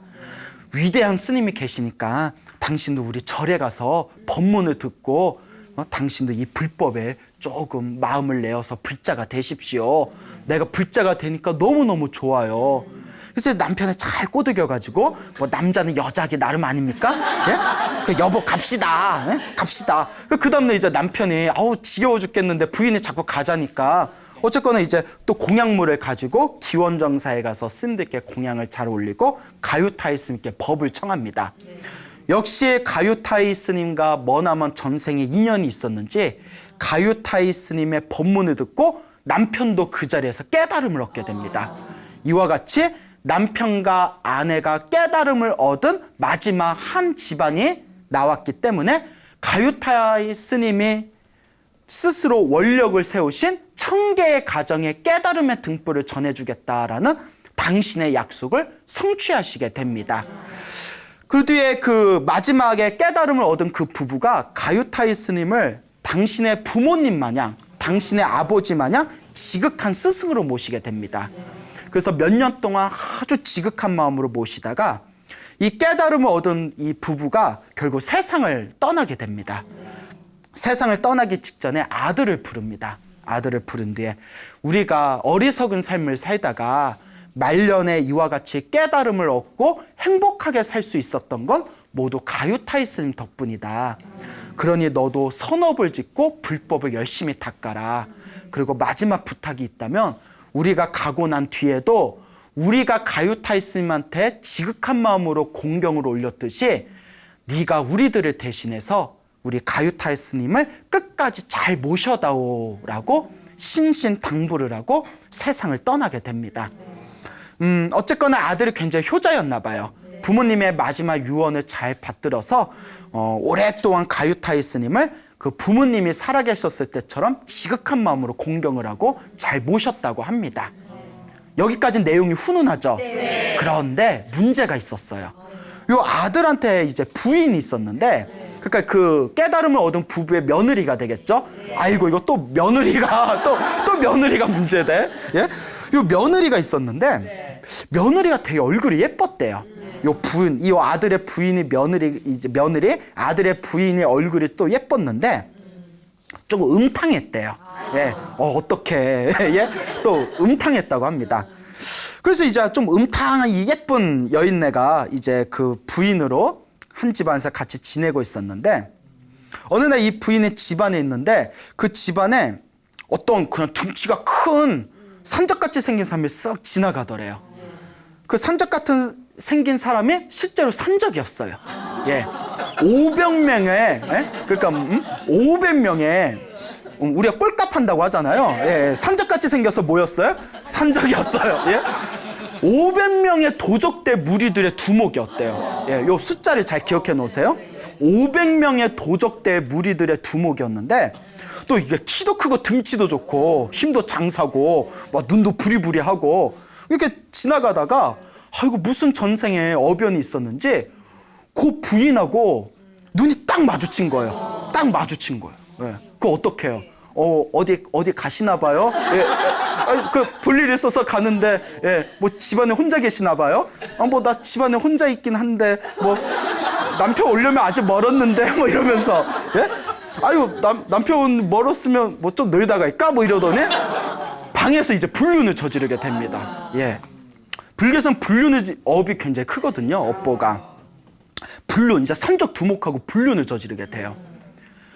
위대한 스님이 계시니까 당신도 우리 절에 가서 법문을 듣고 당신도 이 불법에 조금 마음을 내어서 불자가 되십시오. 내가 불자가 되니까 너무너무 좋아요. 그래서 남편을 잘 꼬드겨가지고 뭐 남자는 여자하기 나름 아닙니까? 예? 그 여보 갑시다. 예? 갑시다. 그 다음날 이제 남편이 아우 지겨워 죽겠는데 부인이 자꾸 가자니까 어쨌거나 이제 또 공양물을 가지고 기원정사에 가서 스님들께 공양을 잘 올리고 가유타이 스님께 법을 청합니다. 역시 가유타이 스님과 머나먼 전생에 인연이 있었는지 가유타이 스님의 법문을 듣고 남편도 그 자리에서 깨달음을 얻게 됩니다. 이와 같이 남편과 아내가 깨달음을 얻은 마지막 한 집안이 나왔기 때문에 가유타이 스님이 스스로 원력을 세우신 1000개의 가정의 깨달음의 등불을 전해주겠다라는 당신의 약속을 성취하시게 됩니다. 그 뒤에 그 마지막에 깨달음을 얻은 그 부부가 가유타이 스님을 당신의 부모님 마냥, 당신의 아버지 마냥 지극한 스승으로 모시게 됩니다. 그래서 몇 년 동안 아주 지극한 마음으로 모시다가 이 깨달음을 얻은 이 부부가 결국 세상을 떠나게 됩니다. 세상을 떠나기 직전에 아들을 부릅니다. 아들을 부른 뒤에 우리가 어리석은 삶을 살다가 말년에 이와 같이 깨달음을 얻고 행복하게 살 수 있었던 건 모두 가유타이 스님 덕분이다. 그러니 너도 선업을 짓고 불법을 열심히 닦아라. 그리고 마지막 부탁이 있다면 우리가 가고 난 뒤에도 우리가 가유타이 스님한테 지극한 마음으로 공경을 올렸듯이 네가 우리들을 대신해서 우리 가유타이 스님을 끝까지 잘 모셔다오라고 신신당부를 하고 세상을 떠나게 됩니다. 어쨌거나 아들이 굉장히 효자였나 봐요. 부모님의 마지막 유언을 잘 받들어서 오랫동안 가유타이 스님을 그 부모님이 살아계셨을 때처럼 지극한 마음으로 공경을 하고 잘 모셨다고 합니다. 여기까지 내용이 훈훈하죠? 그런데 문제가 있었어요. 요 아들한테 이제 부인이 있었는데 그 그러니까 그 깨달음을 얻은 부부의 며느리가 되겠죠. 아이고 이거 또 며느리가 또 며느리가 문제돼. 예? 요 며느리가 있었는데 며느리가 되게 얼굴이 예뻤대요. 요 부인, 이 아들의 부인이 며느리 아들의 부인의 얼굴이 또 예뻤는데 조금 음탕했대요. 예, 어떻게 예, 또 음탕했다고 합니다. 그래서 이제 좀 음탕한 이 예쁜 여인네가 이제 그 부인으로 한 집안에서 같이 지내고 있었는데 어느 날 이 부인의 집안에 있는데 그 집안에 어떤 그냥 등치가 큰 산적같이 생긴 사람이 쓱 지나가더래요. 그 산적같은 생긴 사람이 실제로 산적이었어요. 예, 500명의 예? 그러니까 500명의 우리가 꼴값 한다고 하잖아요. 예, 산적같이 생겨서 뭐였어요? 산적이었어요. 예? 500명의 도적대 무리들의 두목이었대요. 예, 요 숫자를 잘 기억해 놓으세요. 500명의 도적대 무리들의 두목이었는데 또 이게 키도 크고 등치도 좋고 힘도 장사고 막 눈도 부리부리하고 이렇게 지나가다가 아이고 무슨 전생에 어변이 있었는지 그 부인하고 눈이 딱 마주친 거예요. 딱 마주친 거예요. 예. 그거 어떡해요? 어디 가시나 봐요? 예. 그 볼일 있어서 가는데 예. 뭐 집안에 혼자 계시나 봐요? 뭐 나 집안에 혼자 있긴 한데 뭐 남편 오려면 아직 멀었는데 뭐 이러면서 예? 아유 남편 멀었으면 뭐 좀 놀다 갈까? 뭐 이러더니 방에서 이제 불륜을 저지르게 됩니다. 예. 불교에서는 불륜의 업이 굉장히 크거든요. 업보가. 불륜, 이제 산적 두목하고 불륜을 저지르게 돼요.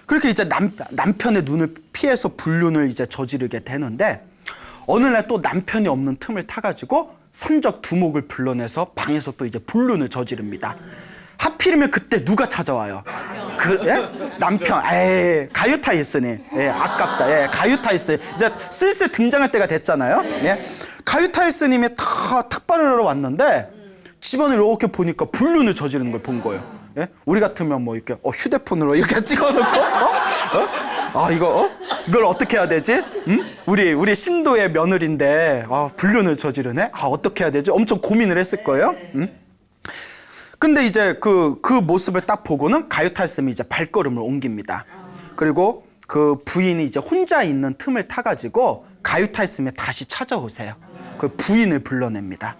그렇게 이제 남편의 눈을 피해서 불륜을 이제 저지르게 되는데 어느 날 또 남편이 없는 틈을 타가지고 산적 두목을 불러내서 방에서 또 이제 불륜을 저지릅니다. 하필이면 그때 누가 찾아와요? 예? 남편, 가유타이스니. 예, 아깝다. 예, 가유타이스. 이제 슬슬 등장할 때가 됐잖아요. 예? 가유타이스님이 다 탁발을 하러 왔는데 집안을 이렇게 보니까 불륜을 저지르는 걸 본 거예요. 예? 우리 같으면 뭐 이렇게 휴대폰으로 이렇게 찍어놓고 이걸 어떻게 해야 되지? 우리 신도의 며느리인데 불륜을 저지르네. 어떻게 해야 되지? 엄청 고민을 했을 거예요. 근데 이제 그 모습을 딱 보고는 가유타이스님이 이제 발걸음을 옮깁니다. 그리고 그 부인이 이제 혼자 있는 틈을 타가지고 가유타이스님이 다시 찾아오세요. 그 부인을 불러냅니다.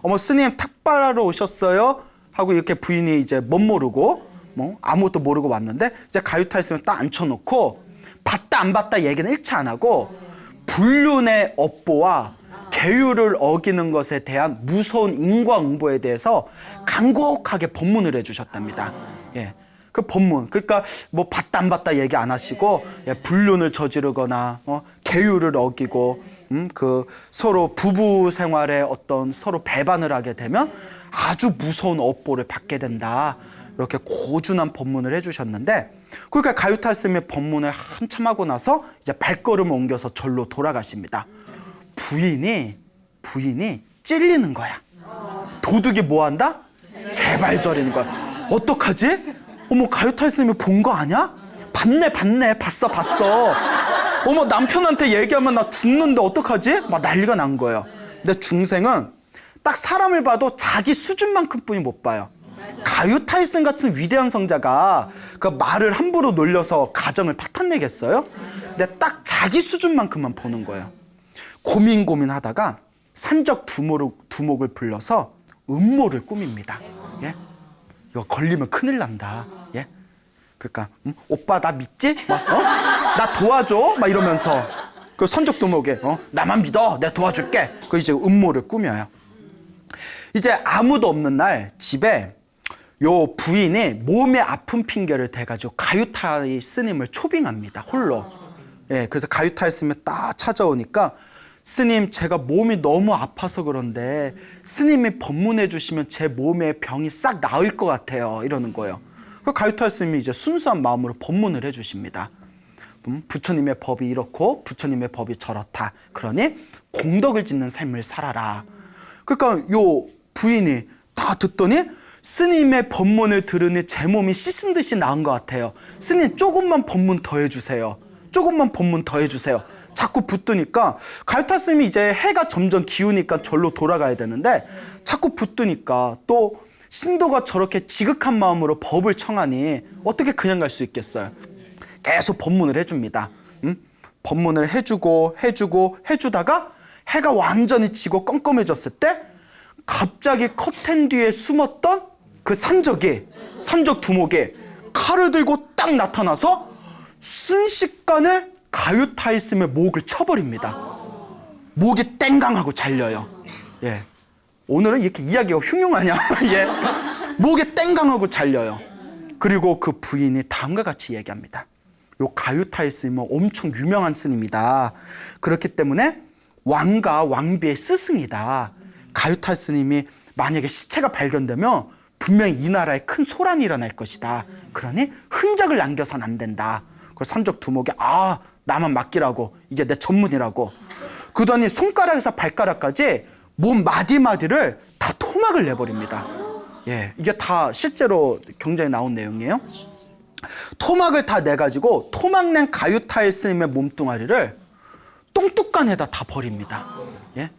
어머 스님 탁발하러 오셨어요? 하고 이렇게 부인이 이제 못 모르고 뭐 아무것도 모르고 왔는데 이제 가유타이스님을 딱 앉혀놓고 봤다 안 봤다 얘기는 일체 안 하고 불륜의 업보와 계율을 어기는 것에 대한 무서운 인과응보에 대해서 간곡하게 법문을 해주셨답니다. 예. 그 법문, 그러니까 뭐 봤다 안 봤다 얘기 안 하시고 불륜을 저지르거나 계율을 어기고 그 서로 부부 생활에 어떤 서로 배반을 하게 되면 아주 무서운 업보를 받게 된다. 이렇게 고준한 법문을 해주셨는데 그러니까 가유타이스님의 법문을 한참 하고 나서 이제 발걸음을 옮겨서 절로 돌아가십니다. 부인이 찔리는 거야. 도둑이 뭐 한다? 재발저리는 거야. 어떡하지? 어머 가유타이스님이 본 거 아니야? 봤어. 어머 남편한테 얘기하면 나 죽는데 어떡하지? 막 난리가 난 거예요. 근데 중생은 딱 사람을 봐도 자기 수준만큼뿐이 못 봐요. 가유타이슨 같은 위대한 성자가 그 말을 함부로 놀려서 가정을 파탄내겠어요? 근데 딱 자기 수준만큼만 보는 거예요. 고민하다가 산적 두목을 불러서 음모를 꾸밉니다. 예? 이거 걸리면 큰일 난다. 예? 그러니까 오빠 나 믿지? 나 도와줘? 막 이러면서 그 산적 두목에 나만 믿어, 내가 도와줄게. 그 이제 음모를 꾸며요. 이제 아무도 없는 날 집에 요 부인이 몸에 아픈 핑계를 대가지고 가유타이 스님을 초빙합니다. 홀로. 예, 그래서 가유타이 스님이 딱 찾아오니까 스님 제가 몸이 너무 아파서 그런데 스님이 법문해 주시면 제 몸의 병이 싹 나을 것 같아요. 이러는 거예요. 그 가유타이 스님이 이제 순수한 마음으로 법문을 해 주십니다. 부처님의 법이 이렇고 부처님의 법이 저렇다. 그러니 공덕을 짓는 삶을 살아라. 그러니까 요 부인이 다 듣더니 스님의 법문을 들으니 제 몸이 씻은 듯이 나은 것 같아요. 스님 조금만 법문 더 해주세요. 자꾸 붙드니까 가유타 스님이 이제 해가 점점 기우니까 절로 돌아가야 되는데 자꾸 붙드니까 또 신도가 저렇게 지극한 마음으로 법을 청하니 어떻게 그냥 갈 수 있겠어요? 계속 법문을 해줍니다. 법문을 해주다가 해가 완전히 지고 껌껌해졌을 때 갑자기 커튼 뒤에 숨었던 그 산적 두목이 칼을 들고 딱 나타나서 순식간에 가유타이스의 목을 쳐버립니다. 목이 땡강하고 잘려요. 예. 오늘은 이렇게 이야기가 흉흉하냐? 예. 목이 땡강하고 잘려요. 그리고 그 부인이 다음과 같이 얘기합니다. 요 가유타의 스님은 엄청 유명한 스님이다. 그렇기 때문에 왕과 왕비의 스승이다. 가유타 스님이 만약에 시체가 발견되면 분명히 이 나라에 큰 소란이 일어날 것이다. 그러니 흔적을 남겨서는 안 된다. 그 산적 두목이 나만 맡기라고, 이게 내 전문이라고. 그러더니 손가락에서 발가락까지 몸 마디마디를 다 토막을 내버립니다. 예, 이게 다 실제로 경전에 나온 내용이에요. 토막을 다 내가지고 토막낸 가유타의 스님의 몸뚱아리를 똥뚝간에다 다 버립니다. 예?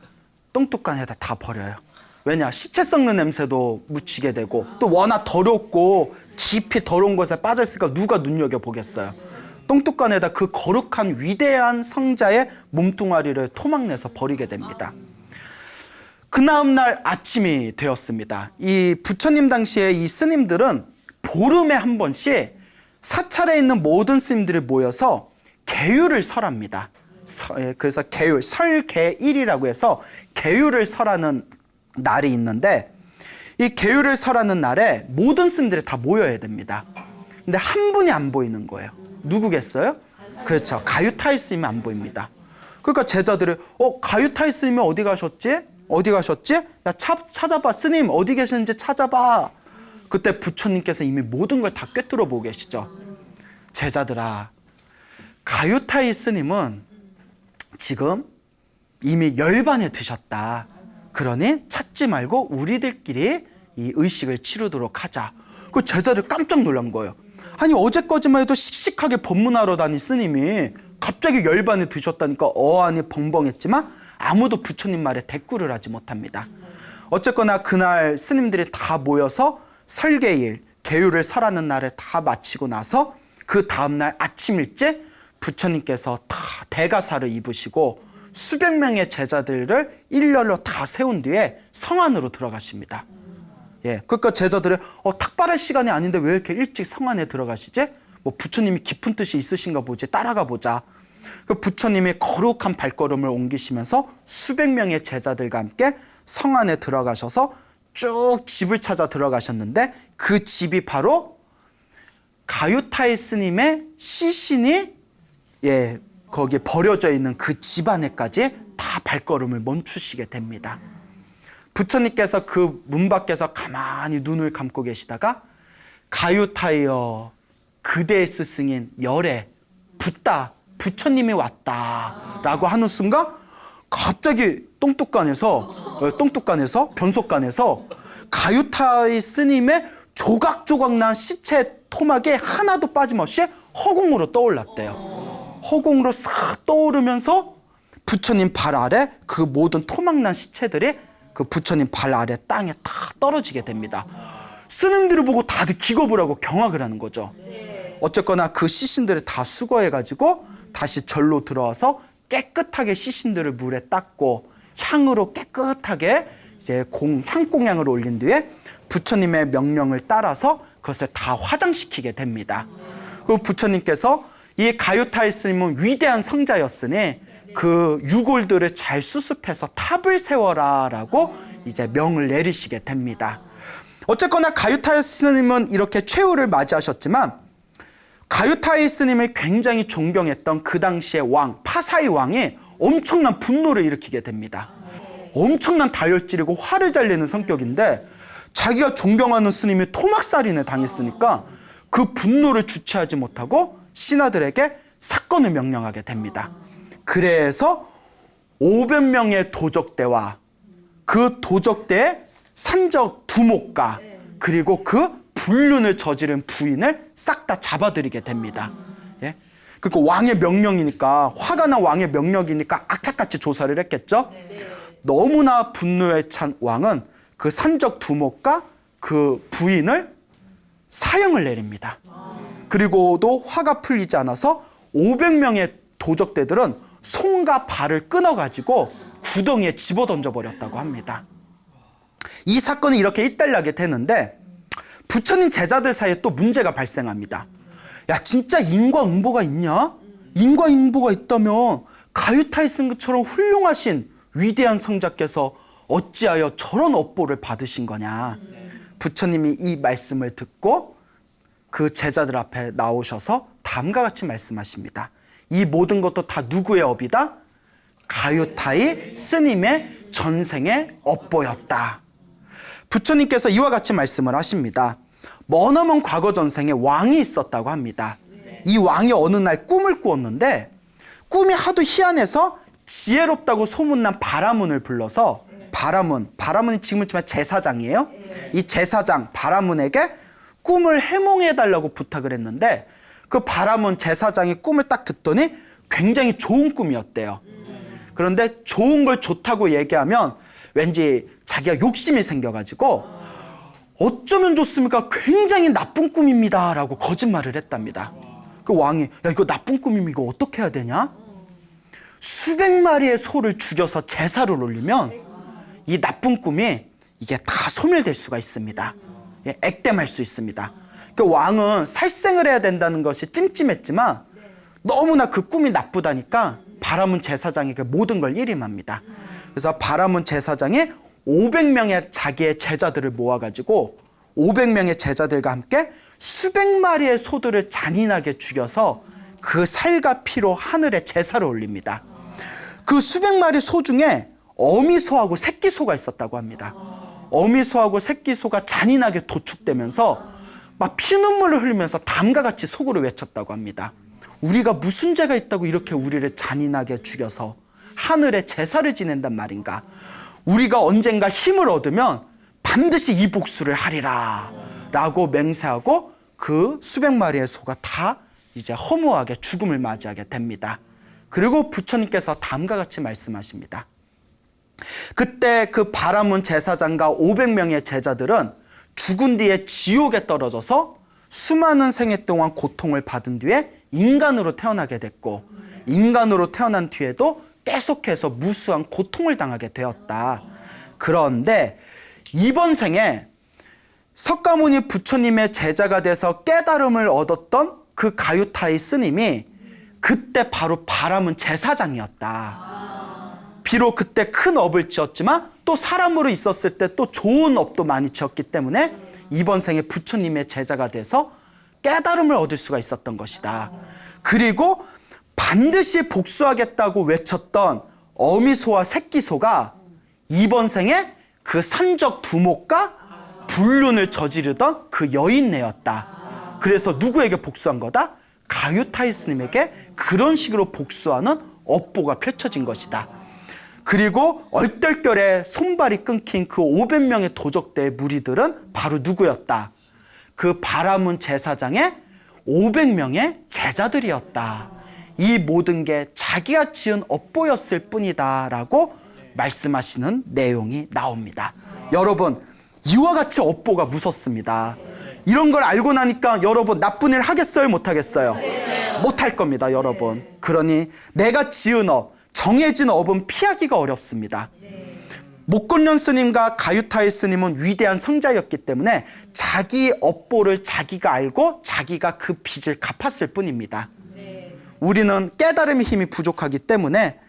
똥뚝간에다 다 버려요. 왜냐? 시체 썩는 냄새도 묻히게 되고 또 워낙 더럽고 깊이 더러운 것에 빠져있으니까 누가 눈여겨보겠어요. 똥뚝간에다 그 거룩한 위대한 성자의 몸뚱아리를 토막내서 버리게 됩니다. 그 다음날 아침이 되었습니다. 이 부처님 당시에 이 스님들은 보름에 한 번씩 사찰에 있는 모든 스님들이 모여서 계율을 설합니다. 그래서 계율, 설계일이라고 해서 계율을 설하는 날이 있는데 이 계율을 설하는 날에 모든 스님들이 다 모여야 됩니다. 근데 한 분이 안 보이는 거예요. 누구겠어요? 그렇죠. 가유타이 스님이 안 보입니다. 그러니까 제자들이 가유타이 스님이 어디 가셨지? 어디 가셨지? 야, 찾아봐. 스님 어디 계시는지 찾아봐. 그때 부처님께서 이미 모든 걸 다 꿰뚫어 보고 계시죠. 제자들아, 가유타이 스님은 지금 이미 열반에 드셨다. 그러니 찾지 말고 우리들끼리 이 의식을 치르도록 하자. 그 제자들 깜짝 놀란 거예요. 아니 어제까지만 해도 씩씩하게 법문하러 다닌 스님이 갑자기 열반에 드셨다니까 어안이 벙벙했지만 아무도 부처님 말에 대꾸를 하지 못합니다. 어쨌거나 그날 스님들이 다 모여서 설계일, 계율을 설하는 날을 다 마치고 나서 그 다음날 아침 일찍 부처님께서 다 대가사를 입으시고 수백 명의 제자들을 일렬로 다 세운 뒤에 성 안으로 들어가십니다. 예, 그러니까 제자들이 탁발할 시간이 아닌데 왜 이렇게 일찍 성 안에 들어가시지? 뭐 부처님이 깊은 뜻이 있으신가 보지, 따라가 보자. 그 부처님이 거룩한 발걸음을 옮기시면서 수백 명의 제자들과 함께 성 안에 들어가셔서 쭉 집을 찾아 들어가셨는데 그 집이 바로 가유타이 스님의 시신이 거기에 버려져 있는 그 집 안에까지 다 발걸음을 멈추시게 됩니다. 부처님께서 그 문 밖에서 가만히 눈을 감고 계시다가 가유타이여 그대의 스승인 열애 붓다 부처님이 왔다 라고 하는 순간 갑자기 똥뚝간에서 변속간에서 가유타이 스님의 조각조각 난 시체 토막이 하나도 빠짐없이 허공으로 떠올랐대요. 허공으로 싹 떠오르면서 부처님 발 아래 그 모든 토막난 시체들이 그 부처님 발 아래 땅에 다 떨어지게 됩니다. 스님들을 보고 다들 기겁을 하고 경악을 하는 거죠. 어쨌거나 그 시신들을 다 수거해가지고 다시 절로 들어와서 깨끗하게 시신들을 물에 닦고 향으로 깨끗하게 이제 향공양을 올린 뒤에 부처님의 명령을 따라서 그것을 다 화장시키게 됩니다. 그 부처님께서 이 가유타이 스님은 위대한 성자였으니 그 유골들을 잘 수습해서 탑을 세워라 라고 이제 명을 내리시게 됩니다. 어쨌거나 가유타이 스님은 이렇게 최후를 맞이하셨지만 가유타이 스님을 굉장히 존경했던 그 당시의 왕 파사이 왕이 엄청난 분노를 일으키게 됩니다. 엄청난 다혈질이고 화를 잘 내는 성격인데 자기가 존경하는 스님이 토막살인을 당했으니까 그 분노를 주체하지 못하고 신하들에게 사건을 명령하게 됩니다. 그래서 500명의 도적대와 그 도적대의 산적 두목과 그리고 그 불륜을 저지른 부인을 싹 다 잡아들이게 됩니다. 예? 그러니까 왕의 명령이니까 화가 난 왕의 명령이니까 악착같이 조사를 했겠죠. 너무나 분노에 찬 왕은 그 산적 두목과 그 부인을 사형을 내립니다. 그리고도 화가 풀리지 않아서 500명의 도적대들은 손과 발을 끊어가지고 구덩이에 집어던져 버렸다고 합니다. 이 사건이 이렇게 일단락이 되는데 부처님 제자들 사이에 또 문제가 발생합니다. 야, 진짜 인과응보가 있냐? 인과응보가 있다면 가유타이슨처럼 훌륭하신 위대한 성자께서 어찌하여 저런 업보를 받으신 거냐? 부처님이 이 말씀을 듣고 그 제자들 앞에 나오셔서 다음과 같이 말씀하십니다. 이 모든 것도 다 누구의 업이다? 가유타이 스님의 전생의 업보였다. 부처님께서 이와 같이 말씀을 하십니다. 머나먼 과거 전생에 왕이 있었다고 합니다. 이 왕이 어느 날 꿈을 꾸었는데 꿈이 하도 희한해서 지혜롭다고 소문난 바라문을 불러서 바라문이 지금은 제사장이에요. 이 제사장 바라문에게 꿈을 해몽해달라고 부탁을 했는데 그 바라문 제사장이 꿈을 딱 듣더니 굉장히 좋은 꿈이었대요. 그런데 좋은 걸 좋다고 얘기하면 왠지 자기가 욕심이 생겨가지고 어쩌면 좋습니까? 굉장히 나쁜 꿈입니다 라고 거짓말을 했답니다. 그 왕이 야, 이거 나쁜 꿈이면 이거 어떻게 해야 되냐? 수백 마리의 소를 죽여서 제사를 올리면 이 나쁜 꿈이 이게 다 소멸될 수가 있습니다. 액땜할 수 있습니다. 그 왕은 살생을 해야 된다는 것이 찜찜했지만 너무나 그 꿈이 나쁘다니까 바라문 제사장에게 모든 걸 일임합니다. 그래서 바라문 제사장이 500명의 자기의 제자들을 모아가지고 500명의 제자들과 함께 수백 마리의 소들을 잔인하게 죽여서 그 살과 피로 하늘에 제사를 올립니다. 그 수백 마리 소 중에 어미소하고 새끼소가 있었다고 합니다. 어미소하고 새끼소가 잔인하게 도축되면서 막 피눈물을 흘리면서 다음과 같이 속으로 외쳤다고 합니다. 우리가 무슨 죄가 있다고 이렇게 우리를 잔인하게 죽여서 하늘에 제사를 지낸단 말인가? 우리가 언젠가 힘을 얻으면 반드시 이 복수를 하리라 라고 맹세하고 그 수백 마리의 소가 다 이제 허무하게 죽음을 맞이하게 됩니다. 그리고 부처님께서 다음과 같이 말씀하십니다. 그때 그 바라문 제사장과 500명의 제자들은 죽은 뒤에 지옥에 떨어져서 수많은 생애 동안 고통을 받은 뒤에 인간으로 태어나게 됐고 인간으로 태어난 뒤에도 계속해서 무수한 고통을 당하게 되었다. 그런데 이번 생에 석가모니 부처님의 제자가 돼서 깨달음을 얻었던 그 가유타이 스님이 그때 바로 바라문 제사장이었다. 비록 그때 큰 업을 지었지만 또 사람으로 있었을 때 또 좋은 업도 많이 지었기 때문에 이번 생에 부처님의 제자가 돼서 깨달음을 얻을 수가 있었던 것이다. 그리고 반드시 복수하겠다고 외쳤던 어미소와 새끼소가 이번 생에 그 산적 두목과 불륜을 저지르던 그 여인네였다. 그래서 누구에게 복수한 거다? 가유타이 스님에게 그런 식으로 복수하는 업보가 펼쳐진 것이다. 그리고 얼떨결에 손발이 끊긴 그 500명의 도적대의 무리들은 바로 누구였다? 그 바라문 제사장의 500명의 제자들이었다. 이 모든 게 자기가 지은 업보였을 뿐이다 라고 말씀하시는 내용이 나옵니다. 여러분, 이와 같이 업보가 무섭습니다. 이런 걸 알고 나니까 여러분 나쁜 일 하겠어요? 못하겠어요? 못할 겁니다, 여러분. 그러니 내가 지은 업, 정해진 업은 피하기가 어렵습니다. 목곤련 스님과 가유타이 스님은 위대한 성자였기 때문에 자기 업보를 자기가 알고 자기가 그 빚을 갚았을 뿐입니다. 우리는 깨달음의 힘이 부족하기 때문에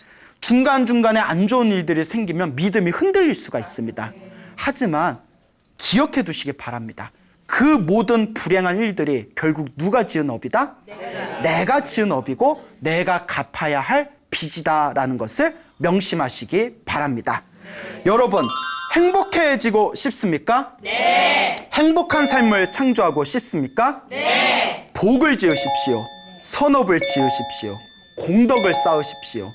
중간중간에 안 좋은 일들이 생기면 믿음이 흔들릴 수가 있습니다. 하지만 기억해 두시기 바랍니다. 그 모든 불행한 일들이 결국 누가 지은 업이다? 내가 지은 업이고 내가 갚아야 할 빚이다라는 것을 명심하시기 바랍니다. 여러분, 행복해지고 싶습니까? 네. 행복한 삶을 창조하고 싶습니까? 네. 복을 지으십시오. 선업을 지으십시오. 공덕을 쌓으십시오.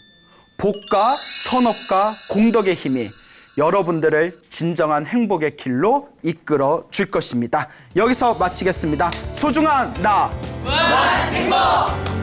복과 선업과 공덕의 힘이 여러분들을 진정한 행복의 길로 이끌어 줄 것입니다. 여기서 마치겠습니다. 소중한 나, 무한 행복!